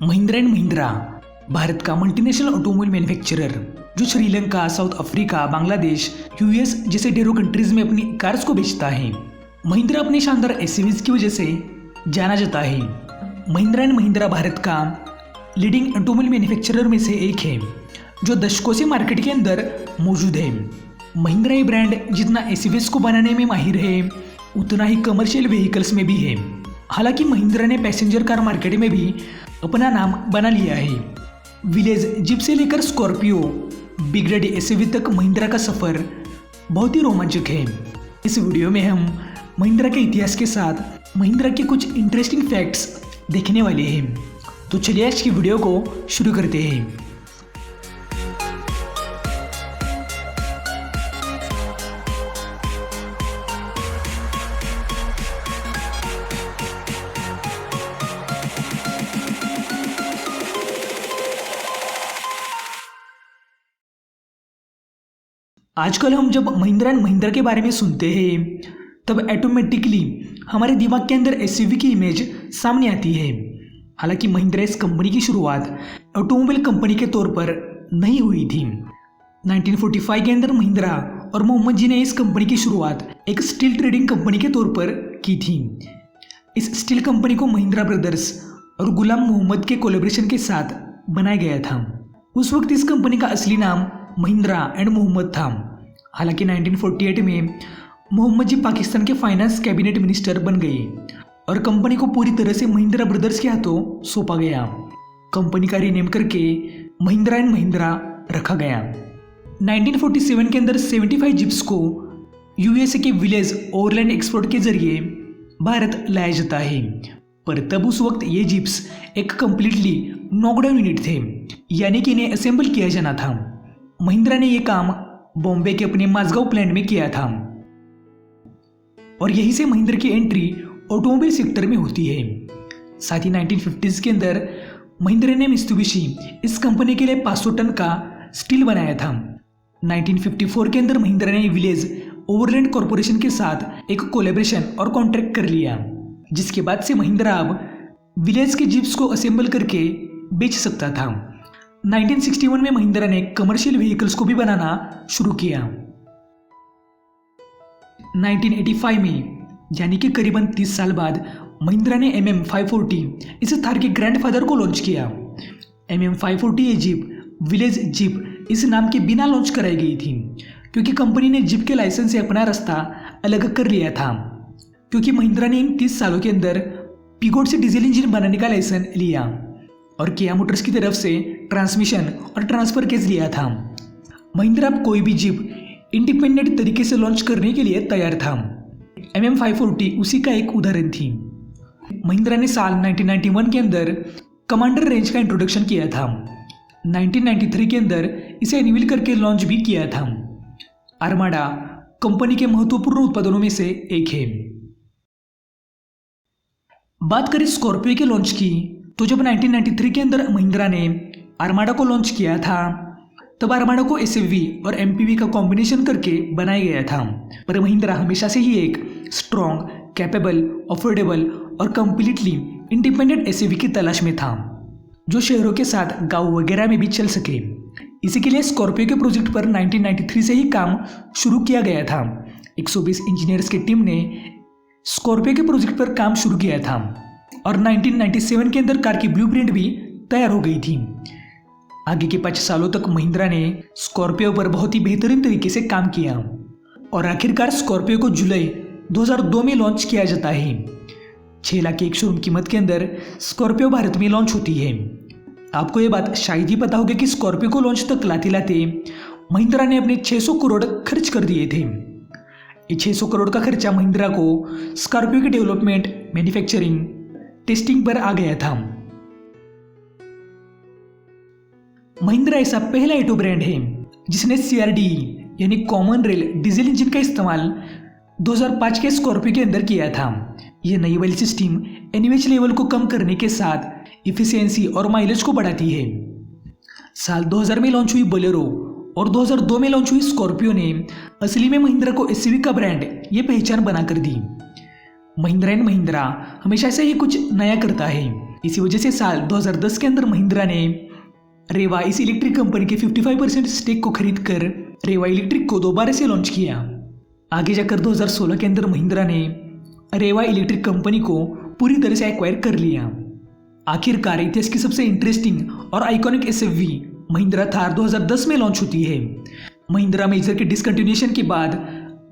Mahindra and Mahindra Bharat का multinational automobile manufacturer जो Sri Lanka, south Africa, Bangladesh, US जैसे ढेरों कंट्रीज में अपनी कार्स को बेचता है। महिंद्रा अपने शानदार एसयूवीज की वजह से जाना जाता है। महिंद्रा एंड महिंद्रा भारत का लीडिंग ऑटोमोबाइल मैन्युफैक्चरर में से एक है जो दशकों से मार्केट के अंदर मौजूद है। महिंद्रा ये ब्रांड जितना एसयूवीज को बनाने में माहिर है उतना ही कमर्शियल व्हीकल्स में भी है। हालांकि महिंद्रा ने पैसेंजर कार मार्केट में भी अपना नाम बना लिया है। विलेज जीप से लेकर स्कॉर्पियो, बिग डैडी एसयूवी तक महिंद्रा का सफ़र बहुत ही रोमांचक है। इस वीडियो में हम महिंद्रा के इतिहास के साथ महिंद्रा के कुछ इंटरेस्टिंग फैक्ट्स देखने वाले हैं। तो चलिए आज की वीडियो को शुरू करते हैं। आजकल हम जब महिंद्रा एंड महिंद्रा के बारे में सुनते हैं तब ऑटोमेटिकली हमारे दिमाग के अंदर एसयूवी की इमेज सामने आती है। हालांकि महिंद्रा इस कंपनी की शुरुआत ऑटोमोबाइल कंपनी के तौर पर नहीं हुई थी। 1945 के अंदर महिंद्रा और मोहम्मद जी ने इस कंपनी की शुरुआत एक स्टील ट्रेडिंग कंपनी के तौर पर की थी। इस स्टील कंपनी को महिंद्रा ब्रदर्स और गुलाम मोहम्मद के कोलेब्रेशन के साथ बनाया गया था। उस वक्त इस कंपनी का असली नाम महिंद्रा एंड मोहम्मद था। हालांकि 1948 में मोहम्मद जी पाकिस्तान के फाइनेंस कैबिनेट मिनिस्टर बन गए और कंपनी को पूरी तरह से महिंद्रा ब्रदर्स के हाथों सौंपा गया। कंपनी का रीनेम करके महिंद्रा एंड महिंद्रा रखा गया। 1947 के अंदर 75 जिप्स को यूएसए के विलेज ओवरलैंड एक्सपोर्ट के जरिए भारत लाया जाता है। पर तब उस वक्त ये जिप्स एक कम्प्लीटली नॉकडाउन यूनिट थे, यानी कि इन्हें असेंबल किया जाना था। महिंद्रा ने यह काम बॉम्बे के अपने माझगांव प्लांट में किया था और यहीं से महिंद्रा की एंट्री ऑटोमोबाइल सेक्टर में होती है। साथ ही 1950s के अंदर महिंद्रा ने मित्सुबिशी इस कंपनी के लिए 500 टन का स्टील बनाया था। 1954 के अंदर महिंद्रा ने विलेज ओवरलैंड कॉरपोरेशन के साथ एक कोलैबोरेशन और कॉन्ट्रैक्ट कर लिया, जिसके बाद से महिंद्रा अब विलेज के जिप्स को असेंबल करके बेच सकता था। 1961 में महिंद्रा ने कमर्शियल व्हीकल्स को भी बनाना शुरू किया। 1985 में यानी कि करीबन 30 साल बाद महिंद्रा ने MM540 इस थार के ग्रैंडफादर को लॉन्च किया। MM540 ये जीप विलेज जीप इस नाम के बिना लॉन्च कराई गई थी, क्योंकि कंपनी ने जीप के लाइसेंस से अपना रास्ता अलग कर लिया था। क्योंकि महिंद्रा ने इन 30 सालों के अंदर पिगोट से डीजल इंजन बनाने का लाइसेंस लिया और किया मोटर्स की तरफ से ट्रांसमिशन और ट्रांसफर केस लिया था। महिंद्रा अब कोई भी जीप इंडिपेंडेंट तरीके से लॉन्च करने के लिए तैयार था। MM540 उसी का एक उदाहरण थी। महिंद्रा ने साल 1991 के अंदर कमांडर रेंज का इंट्रोडक्शन किया था। 1993 के अंदर इसे एनिवल करके लॉन्च भी किया था। आर्माडा कंपनी के महत्वपूर्ण उत्पादनों में से एक है। बात करें स्कॉर्पियो के लॉन्च की, तो जब 1993 के अंदर महिंद्रा ने आर्माडा को लॉन्च किया था तब आर्माडा को एसयूवी और एमपीवी का कॉम्बिनेशन करके बनाया गया था। पर महिंद्रा हमेशा से ही एक स्ट्रॉन्ग, कैपेबल, अफोर्डेबल और कंप्लीटली इंडिपेंडेंट एसयूवी की तलाश में था जो शहरों के साथ गांव वगैरह में भी चल सके। इसी के लिए स्कॉर्पियो के प्रोजेक्ट पर 1993 से ही काम शुरू किया गया था। 120 इंजीनियर्स की टीम ने स्कॉर्पियो के प्रोजेक्ट पर काम शुरू किया था और 1997 के अंदर कार की ब्लूप्रिंट भी तैयार हो गई थी। आगे के 5 सालों तक महिंद्रा ने स्कॉर्पियो पर बहुत ही बेहतरीन तरीके से काम किया और आखिरकार स्कॉर्पियो को जुलाई 2002 में लॉन्च किया जाता है। 6 लाख की एक शोरूम कीमत के अंदर स्कॉर्पियो भारत में लॉन्च होती है। आपको ये बात शायद ही पता होगी कि स्कॉर्पियो को लॉन्च तक लाते लाते महिंद्रा ने अपने 600 करोड़ खर्च कर दिए थे। ये 600 करोड़ का खर्चा महिंद्रा को स्कॉर्पियो के डेवलपमेंट, मैन्युफैक्चरिंग, टेस्टिंग पर आ गया था। महिंद्रा ऐसा पहला ऑटो ब्रांड है जिसने CRDE यानी कॉमन रेल डीजल इंजन का इस्तेमाल 2005 के स्कॉर्पियो के अंदर किया था। यह नई वाली सिस्टम NVH लेवल को कम करने के साथ इफिशियंसी और माइलेज को बढ़ाती है। साल 2000 में लॉन्च हुई बोलेरो और 2002 में लॉन्च हुई स्कॉर्पियो ने असली में महिंद्रा को एसयूवी का ब्रांड ये पहचान बना कर दी। महिंद्रा एंड महिंद्रा हमेशा से ही कुछ नया करता है। इसी वजह से साल 2010 के अंदर महिंद्रा ने रेवा इस इलेक्ट्रिक कंपनी के 55% स्टेक को खरीद कर रेवा इलेक्ट्रिक को दोबारा से लॉन्च किया। आगे जाकर 2016 के अंदर महिंद्रा ने रेवा इलेक्ट्रिक कंपनी को पूरी तरह से एक्वायर कर लिया। आखिरकार इतिहास की सबसे इंटरेस्टिंग और आइकॉनिक एसयूवी महिंद्रा थार 2010 में लॉन्च होती है। महिंद्रा मेजर के डिसकंटिन्यूएशन के बाद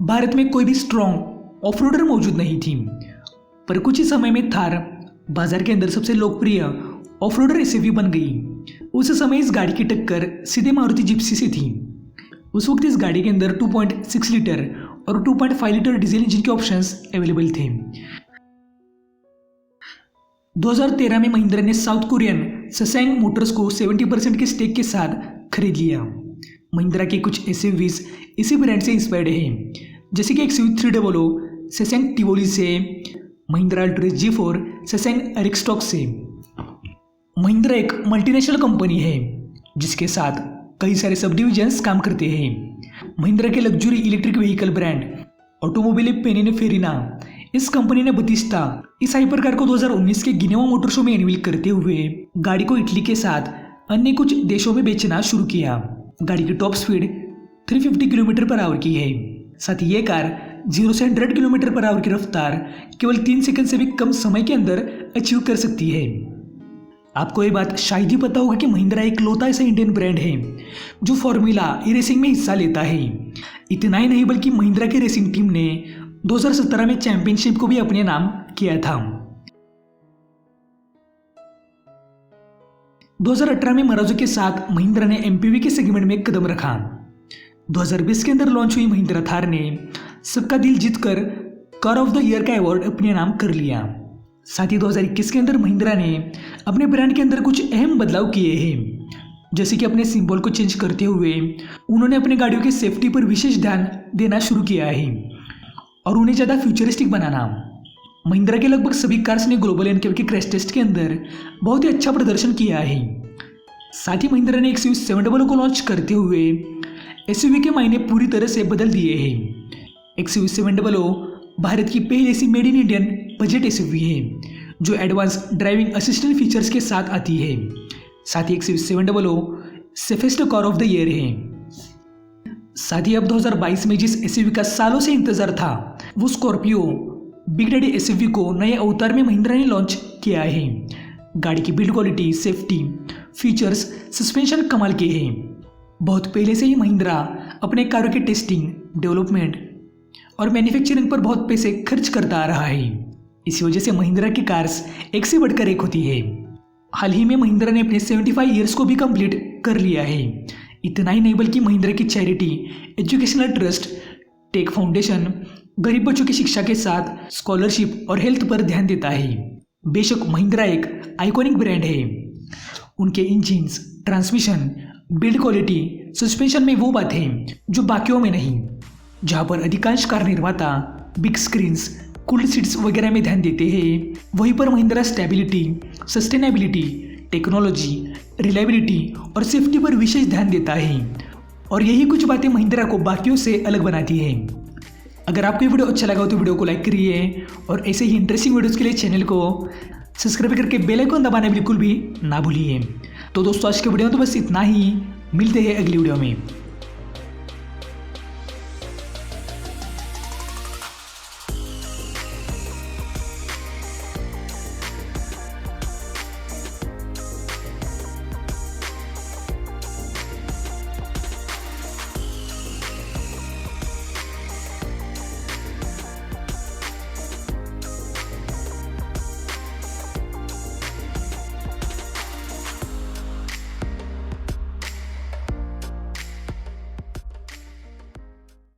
भारत में कोई भी स्ट्रॉन्ग ऑफरोडर मौजूद नहीं थी, पर कुछ ही समय में थार बाजार के अंदर सबसे लोकप्रिय ऑफरोडर एसयूवी बन गई। उस समय इस गाड़ी की टक्कर सीधे मारुति जिप्सी से थी। उस वक्त इस गाड़ी के अंदर 2.6 लीटर और 2.5 लीटर डीजल इंजन के ऑप्शंस अवेलेबल थे। 2013 में महिंद्रा ने साउथ कोरियन ससैंग मोटर्स को 70% के स्टेक के साथ खरीद लिया। महिंद्रा के कुछ एसयूवीज इसी ब्रांड से इंस्पायर्ड हैं, जैसे कि XUV 300 ससैंग टिवोली से, महिंद्रा अल्ट्रेज G4 ससैंग एरिक्सटॉक से। महिंद्रा एक मल्टीनेशनल कंपनी है जिसके साथ कई सारे सब डिविजन्स काम करते हैं। महिंद्रा के luxury electric vehicle brand automobile Pininfarina इस कंपनी ने बतिस्ता इस हाइपर कार को 2019 के गिनेवा मोटर शो में अनवील करते हुए गाड़ी को इटली के साथ अन्य कुछ देशों में बेचना शुरू किया। गाड़ी की top speed 350 kilometre per hour की है। साथ ही ये कार 0 से 100 किलोमीटर पर आवर की रफ्तार केवल 3 सेकंड से भी कम समय के अंदर अचीव कर सकती है। आपको ये बात शायद ही पता होगा कि महिंद्रा एक लौता ऐसा इंडियन ब्रांड है जो फॉर्मूला ई रेसिंग में हिस्सा लेता है। इतना ही नहीं बल्कि महिंद्रा की रेसिंग टीम ने 2017 में चैंपियनशिप को भी अपने नाम किया था। 2018 में मारुति के साथ महिंद्रा ने एमपीवी के सेगमेंट में कदम रखा। 2020 के अंदर लॉन्च हुई महिंद्रा थार ने सबका दिल जीतकर कार ऑफ द ईयर का अवार्ड अपने नाम कर लिया। साथ ही 2021 के अंदर महिंद्रा ने अपने ब्रांड के अंदर कुछ अहम बदलाव किए हैं, जैसे कि अपने सिंबल को चेंज करते हुए उन्होंने अपनी गाड़ियों की सेफ्टी पर विशेष ध्यान देना शुरू किया है और उन्हें ज़्यादा फ्यूचरिस्टिक बनाना। महिंद्रा के लगभग सभी कार्स ने ग्लोबल एनकेव के क्रैश टेस्ट के अंदर बहुत ही अच्छा प्रदर्शन किया है। साथ ही महिंद्रा ने XUV 700 को लॉन्च करते हुए एसयूवी के मायने पूरी तरह से बदल दिए हैं। XUV 700 भारत की पहली ऐसी made in Indian budget SUV है जो एडवांस ड्राइविंग असिस्टेंट फीचर्स के साथ आती है। साथ ही XUV 700 safest car of the year है। साथ ही अब 2022 में जिस एसयूवी का सालों से इंतजार था वो स्कॉर्पियो बिग डैडी एसयूवी को नए अवतार में महिंद्रा ने लॉन्च किया है। गाड़ी की build quality, safety, features, suspension कमाल के हैं। बहुत पहले से ही महिंद्रा अपने कारों की टेस्टिंग, डेवलपमेंट और मैन्युफैक्चरिंग पर बहुत पैसे खर्च करता आ रहा है। इसी वजह से महिंद्रा की कार्स एक से बढ़कर एक होती है। हाल ही में महिंद्रा ने अपने 75 ईयर्स को भी कंप्लीट कर लिया है। इतना ही नहीं बल्कि महिंद्रा की charity educational trust tech foundation गरीब बच्चों की शिक्षा के साथ स्कॉलरशिप और हेल्थ पर ध्यान देता है। बेशक महिंद्रा एक आइकॉनिक ब्रांड है, उनके engines, transmission, build quality, suspension में वो बात है जो बाकियों में नहीं। जहाँ पर अधिकांश कार निर्माता बिग स्क्रीन्स, कूल्ड सीट्स वगैरह में ध्यान देते हैं, वहीं पर Mahindra stability, sustainability, technology, reliability और सेफ्टी पर विशेष ध्यान देता है। और यही कुछ बातें महिंद्रा को बाकियों से अलग बनाती है। अगर आपको ये वीडियो अच्छा लगा हो तो वीडियो को लाइक करिए और ऐसे ही इंटरेस्टिंग वीडियोज़ के लिए चैनल को सब्सक्राइब करके बेल आइकन दबाना बिल्कुल भी ना भूलिए। तो दोस्तों आज के वीडियो में तो बस इतना ही। मिलते हैं अगली वीडियो में।